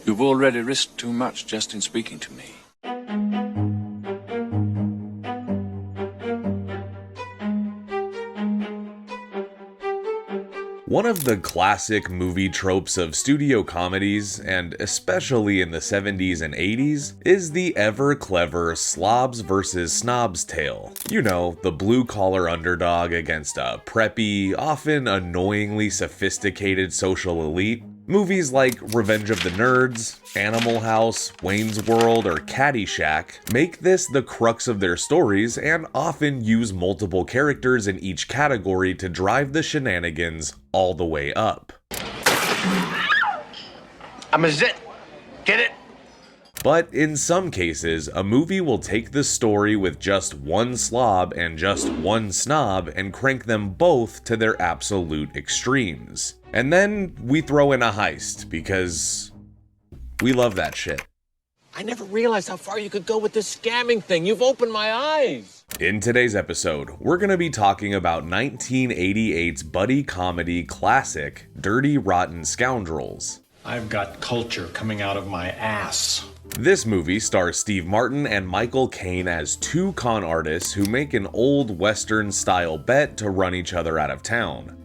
You've already risked too much just in speaking to me. One of the classic movie tropes of studio comedies, and especially in the 70s and 80s, is the ever-clever slobs versus snobs tale. You know, the blue-collar underdog against a preppy, often annoyingly sophisticated social elite. Movies like Revenge of the Nerds, Animal House, Wayne's World, or Caddy Shack make this the crux of their stories and often use multiple characters in each category to drive the shenanigans all the way up. I'm a zit. Get it? But in some cases, a movie will take the story with just one slob and just one snob and crank them both to their absolute extremes. And then we throw in a heist, because we love that shit. I never realized how far you could go with this scamming thing. You've opened my eyes. In today's episode, we're going to be talking about 1988's buddy comedy classic, Dirty Rotten Scoundrels. I've got culture coming out of my ass. This movie stars Steve Martin and Michael Caine as two con artists who make an old Western-style bet to run each other out of town.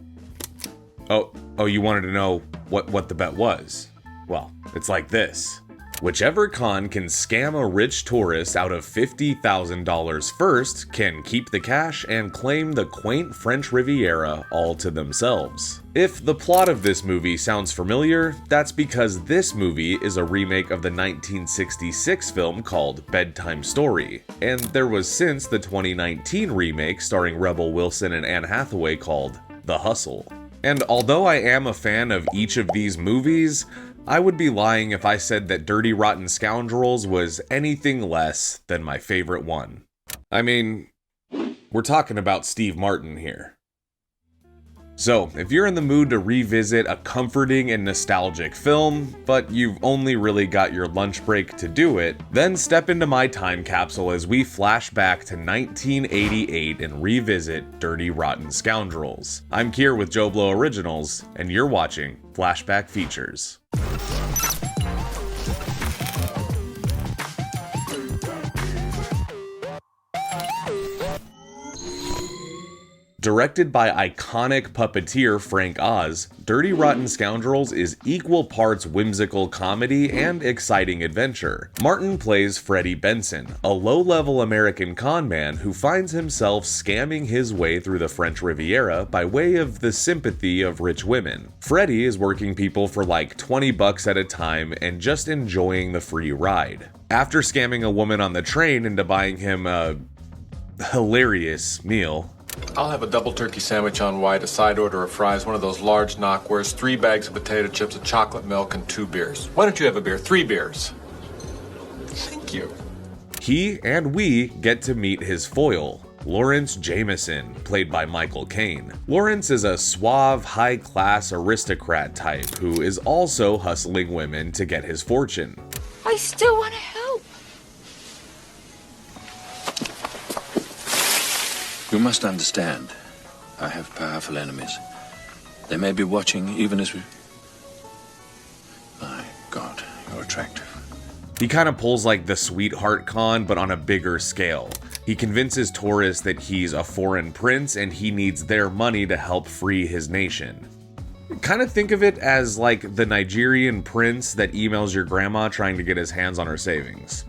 Oh, you wanted to know what the bet was? Well, it's like this. Whichever con can scam a rich tourist out of $50,000 first can keep the cash and claim the quaint French Riviera all to themselves. If the plot of this movie sounds familiar, that's because this movie is a remake of the 1966 film called Bedtime Story, and there was since the 2019 remake starring Rebel Wilson and Anne Hathaway called The Hustle. And although I am a fan of each of these movies, I would be lying if I said that Dirty Rotten Scoundrels was anything less than my favorite one. I mean, we're talking about Steve Martin here. So, if you're in the mood to revisit a comforting and nostalgic film, but you've only really got your lunch break to do it, then step into my time capsule as we flash back to 1988 and revisit Dirty Rotten Scoundrels. I'm Kier with JoBlo Originals, and you're watching Flashback Features. Directed by iconic puppeteer Frank Oz, Dirty Rotten Scoundrels is equal parts whimsical comedy and exciting adventure. Martin plays Freddie Benson, a low-level American con man who finds himself scamming his way through the French Riviera by way of the sympathy of rich women. Freddie is working people for like $20 at a time and just enjoying the free ride. After scamming a woman on the train into buying him a hilarious meal, I'll have a double turkey sandwich on white, a side order of fries, one of those large knockwares, 3 bags of potato chips, a chocolate milk, and 2 beers. Why don't you have a beer? 3 beers. Thank you. he and we get to meet his foil, Lawrence Jameson, played by Michael Caine. Lawrence is a suave, high-class aristocrat type who is also hustling women to get his fortune. I still want to help. You must understand, I have powerful enemies. They may be watching even as we... My God, you're attractive. He kind of pulls like the sweetheart con, but on a bigger scale. He convinces tourists that he's a foreign prince and he needs their money to help free his nation. Kind of think of it as like the Nigerian prince that emails your grandma trying to get his hands on her savings.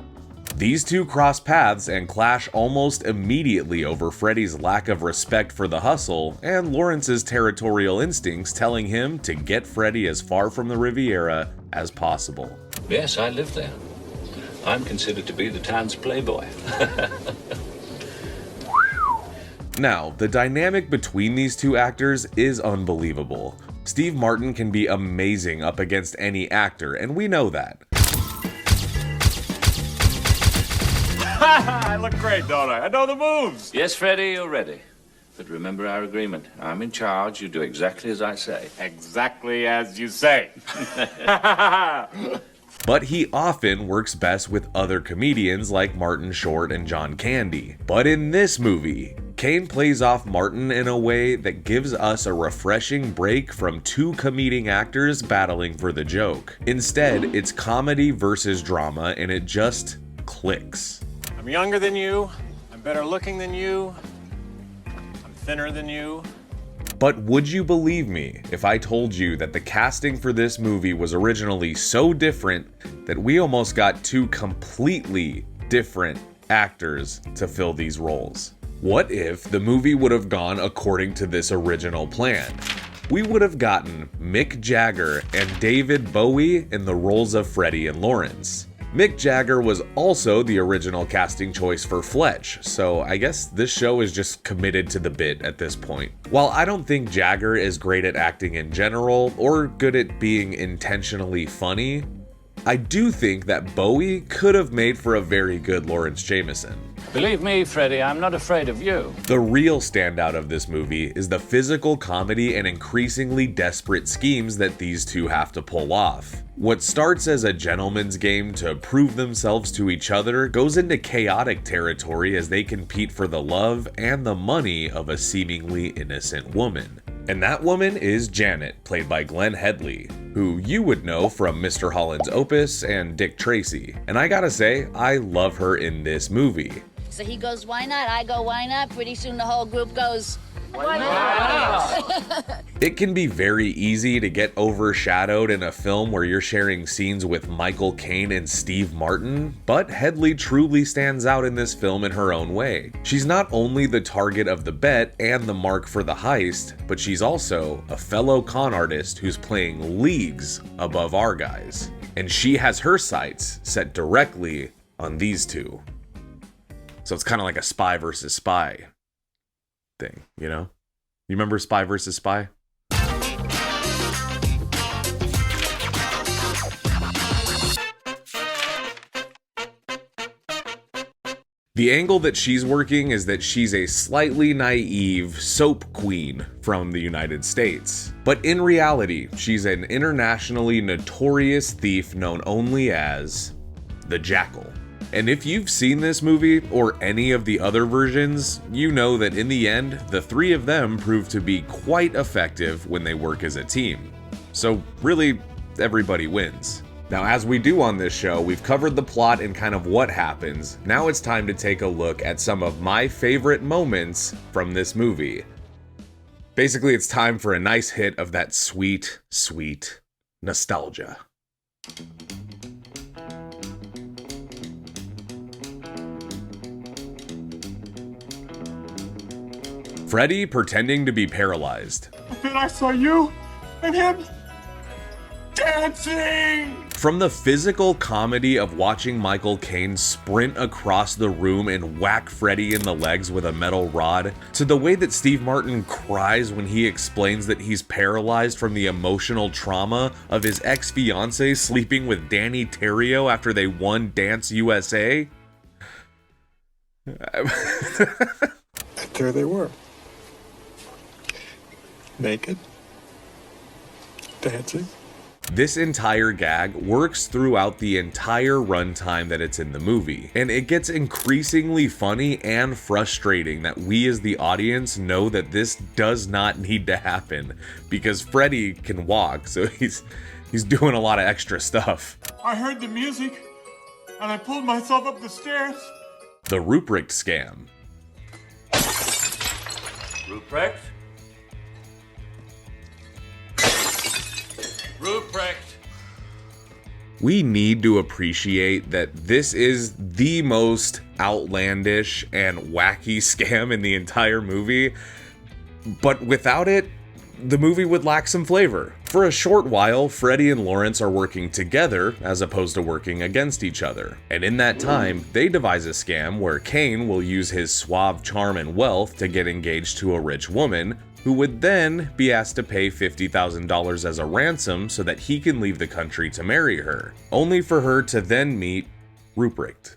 These two cross paths and clash almost immediately over Freddie's lack of respect for the hustle and Lawrence's territorial instincts telling him to get Freddie as far from the Riviera as possible. Yes, I live there. I'm considered to be the town's playboy. Now, the dynamic between these two actors is unbelievable. Steve Martin can be amazing up against any actor, and we know that. I look great, don't I? I know the moves. Yes, Freddie, you're ready. But remember our agreement. I'm in charge. You do exactly as I say. Exactly as you say. But he often works best with other comedians like Martin Short and John Candy. But in this movie, Caine plays off Martin in a way that gives us a refreshing break from two comedic actors battling for the joke. Instead, it's comedy versus drama, and it just clicks. I'm younger than you. I'm better looking than you. I'm thinner than you. But would you believe me if I told you that the casting for this movie was originally so different that we almost got two completely different actors to fill these roles? What if the movie would have gone according to this original plan? We would have gotten Mick Jagger and David Bowie in the roles of Freddie and Lawrence. Mick Jagger was also the original casting choice for Fletch, so I guess this show is just committed to the bit at this point. While I don't think Jagger is great at acting in general, or good at being intentionally funny, I do think that Bowie could have made for a very good Lawrence Jameson. Believe me, Freddie, I'm not afraid of you. The real standout of this movie is the physical comedy and increasingly desperate schemes that these two have to pull off. What starts as a gentleman's game to prove themselves to each other goes into chaotic territory as they compete for the love and the money of a seemingly innocent woman. And that woman is Janet, played by Glenn Headley, who you would know from Mr. Holland's Opus and Dick Tracy. And I gotta say, I love her in this movie. So he goes, why not? I go, why not? Pretty soon the whole group goes, why not? It can be very easy to get overshadowed in a film where you're sharing scenes with Michael Caine and Steve Martin, but Headley truly stands out in this film in her own way. She's not only the target of the bet and the mark for the heist, but she's also a fellow con artist who's playing leagues above our guys. And she has her sights set directly on these two. So it's kind of like a spy versus spy thing, you know? You remember Spy versus Spy? The angle that she's working is that she's a slightly naive soap queen from the United States. But in reality, she's an internationally notorious thief known only as the Jackal. And if you've seen this movie, or any of the other versions, you know that in the end, the three of them prove to be quite effective when they work as a team. So really, everybody wins. Now, as we do on this show, we've covered the plot and kind of what happens. Now it's time to take a look at some of my favorite moments from this movie. Basically, it's time for a nice hit of that sweet, sweet nostalgia. Freddie pretending to be paralyzed. Then I saw you and him dancing! From the physical comedy of watching Michael Caine sprint across the room and whack Freddie in the legs with a metal rod, to the way that Steve Martin cries when he explains that he's paralyzed from the emotional trauma of his ex-fiancée sleeping with Danny Terrio after they won Dance USA. There they were. Naked. Dancing. This entire gag works throughout the entire runtime that it's in the movie, and it gets increasingly funny and frustrating that we as the audience know that this does not need to happen, because Freddie can walk, so he's doing a lot of extra stuff. I heard the music, and I pulled myself up the stairs. The Ruprecht scam. Ruprecht? Ruprecht! We need to appreciate that this is the most outlandish and wacky scam in the entire movie, but without it, the movie would lack some flavor. For a short while, Freddie and Lawrence are working together as opposed to working against each other. And in that time, they devise a scam where Caine will use his suave charm and wealth to get engaged to a rich woman, who would then be asked to pay $50,000 as a ransom so that he can leave the country to marry her, only for her to then meet Ruprecht.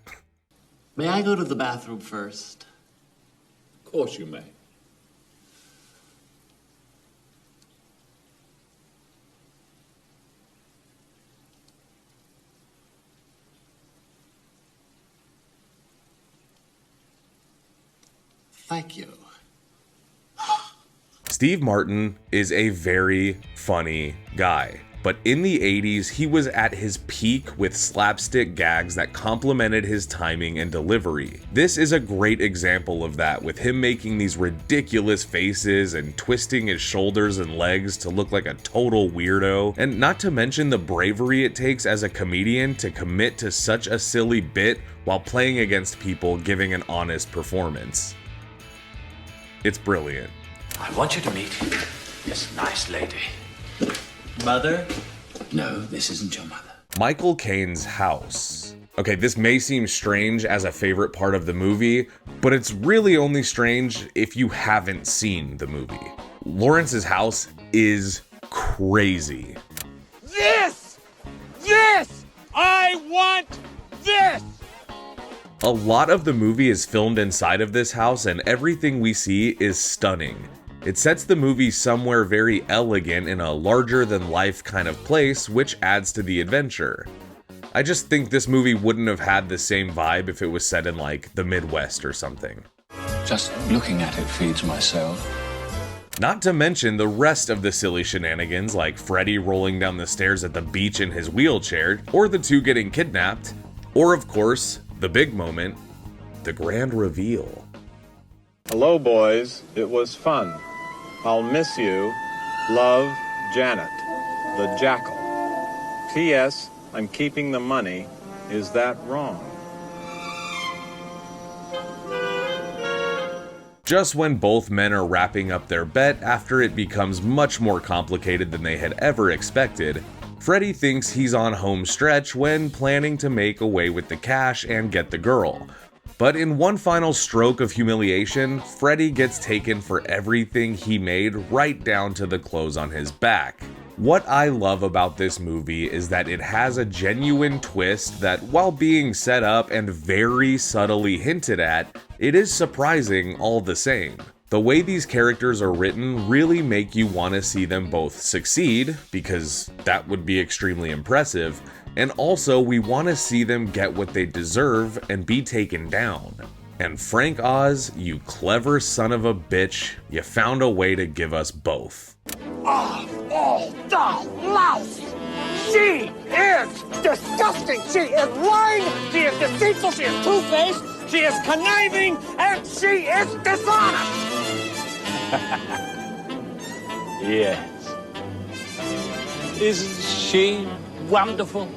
May I go to the bathroom first? Of course you may. Thank you. Steve Martin is a very funny guy, but in the 80s, he was at his peak with slapstick gags that complemented his timing and delivery. This is a great example of that, with him making these ridiculous faces and twisting his shoulders and legs to look like a total weirdo, and not to mention the bravery it takes as a comedian to commit to such a silly bit while playing against people giving an honest performance. It's brilliant. I want you to meet this nice lady. Mother? No, this isn't your mother. Michael Caine's house. Okay, this may seem strange as a favorite part of the movie, but it's really only strange if you haven't seen the movie. Lawrence's house is crazy. This! This! I want this! A lot of the movie is filmed inside of this house, and everything we see is stunning. It sets the movie somewhere very elegant in a larger-than-life kind of place, which adds to the adventure. I just think this movie wouldn't have had the same vibe if it was set in, like, the Midwest or something. Just looking at it feeds my soul. Not to mention the rest of the silly shenanigans, like Freddy rolling down the stairs at the beach in his wheelchair, or the two getting kidnapped, or of course, the big moment, the grand reveal. Hello, boys. It was fun. I'll miss you. Love, Janet, the Jackal. P.S. I'm keeping the money. Is that wrong? Just when both men are wrapping up their bet after it becomes much more complicated than they had ever expected, Freddy thinks he's on home stretch when planning to make away with the cash and get the girl. But in one final stroke of humiliation, Freddy gets taken for everything he made, right down to the clothes on his back. What I love about this movie is that it has a genuine twist that, while being set up and very subtly hinted at, it is surprising all the same. The way these characters are written really make you want to see them both succeed, because that would be extremely impressive, and also we want to see them get what they deserve and be taken down. And Frank Oz, you clever son of a bitch, you found a way to give us both. Oh, the louse! She is disgusting! She is lying! She is deceitful! She is two-faced! She is conniving! And she is dishonest! Yes. Isn't she wonderful?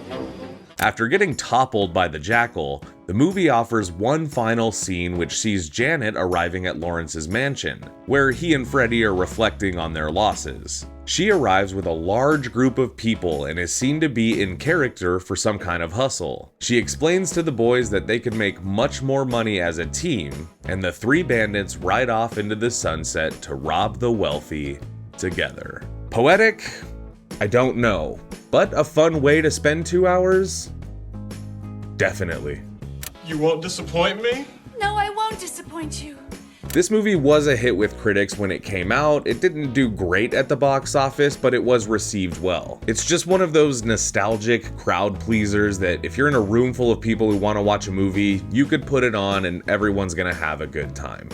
After getting toppled by the Jackal, the movie offers one final scene which sees Janet arriving at Lawrence's mansion, where he and Freddy are reflecting on their losses. She arrives with a large group of people and is seen to be in character for some kind of hustle. She explains to the boys that they could make much more money as a team, and the three bandits ride off into the sunset to rob the wealthy together. Poetic? I don't know, but a fun way to spend 2 hours? Definitely. You won't disappoint me? No, I won't disappoint you. This movie was a hit with critics when it came out. It didn't do great at the box office, but it was received well. It's just one of those nostalgic crowd pleasers that if you're in a room full of people who want to watch a movie, you could put it on and everyone's gonna have a good time.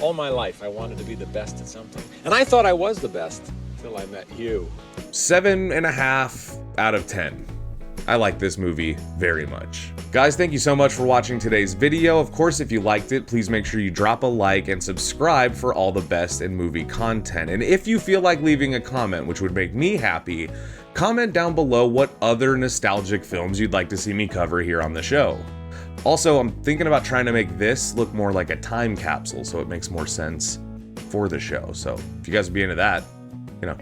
All my life, I wanted to be the best at something. And I thought I was the best until I met you. 7.5 out of 10. I like this movie very much. Guys, thank you so much for watching today's video. Of course, if you liked it, please make sure you drop a like and subscribe for all the best in movie content. And if you feel like leaving a comment, which would make me happy, comment down below what other nostalgic films you'd like to see me cover here on the show. Also, I'm thinking about trying to make this look more like a time capsule so it makes more sense for the show. So if you guys would be into that, you know,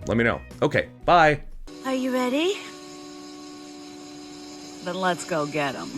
let me know. Okay, bye. Are you ready? Then let's go get 'em.